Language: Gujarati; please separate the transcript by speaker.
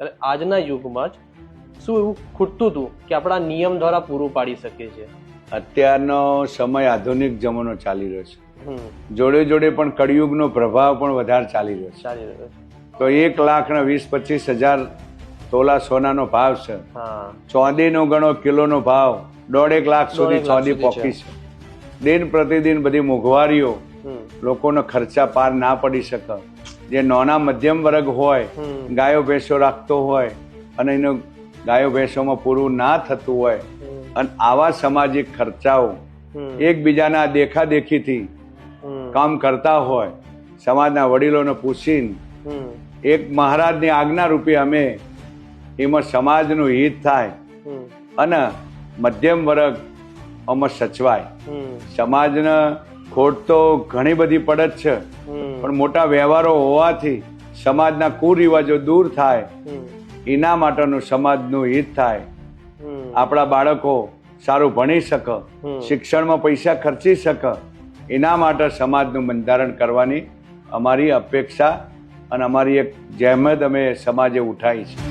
Speaker 1: એટલે આજના યુગમાં જ શું એવું ખૂટતું હતું કે આપણા નિયમ દ્વારા પૂરું પાડી શકીએ છીએ?
Speaker 2: અત્યારનો સમય આધુનિક જમાનો ચાલી રહ્યો છે,
Speaker 1: હમ,
Speaker 2: જોડે જોડે પણ કળિયુગનો પ્રભાવ પણ વધારે ચાલી રહ્યો છે.
Speaker 1: ચાલી રહ્યો છે.
Speaker 2: તો 1,20,25,000 તોલા સોનાનો ભાવ છે.
Speaker 1: હા,
Speaker 2: ચોંદીનો ગણો કિલોનો ભાવ 1.5 લાખ સુધી
Speaker 1: 1.5 લાખ
Speaker 2: ચોંદી
Speaker 1: સુધી
Speaker 2: પોકી છે. દિન પ્રતિદિન બધી મોંઘવારીઓ,
Speaker 1: હમ,
Speaker 2: લોકોનો ખર્ચા પાર ના પડી શકે. જે નાના મધ્યમ વર્ગ હોય,
Speaker 1: હમ,
Speaker 2: ગાયો ભેંસો રાખતો હોય અને એનો ગાયો ભેંસોમાં પૂરું ના થતું હોય
Speaker 1: હમ,
Speaker 2: અને આવા સામાજિક ખર્ચાઓ
Speaker 1: હમ,
Speaker 2: એકબીજાના દેખાદેખીથી
Speaker 1: હમ,
Speaker 2: કામ કરતા હોય, સમાજના વડીલોને પૂછીને
Speaker 1: હમ,
Speaker 2: એક મહારાજની આજ્ઞા રૂપે અમે એમાં સમાજનું હિત થાય
Speaker 1: હમ,
Speaker 2: અને મધ્યમ વર્ગ આમાં સચવાય.
Speaker 1: હમ,
Speaker 2: સમાજને ખોટ તો ઘણી બધી પડે જ છે,
Speaker 1: હમ,
Speaker 2: પણ મોટા વ્યવહારો હોવાથી સમાજના કુરિવાજો દૂર થાય,
Speaker 1: હમ,
Speaker 2: એના માટેનું સમાજનું હિત થાય.
Speaker 1: હમ,
Speaker 2: આપણા બાળકો સારું ભણી શકે, શિક્ષણમાં પૈસા ખર્ચી શકે, એના માટે સમાજનું બંધારણ કરવાની અમારી અપેક્ષા અને અમારી એક જહેમત અમે સમાજે ઉઠાવી છે.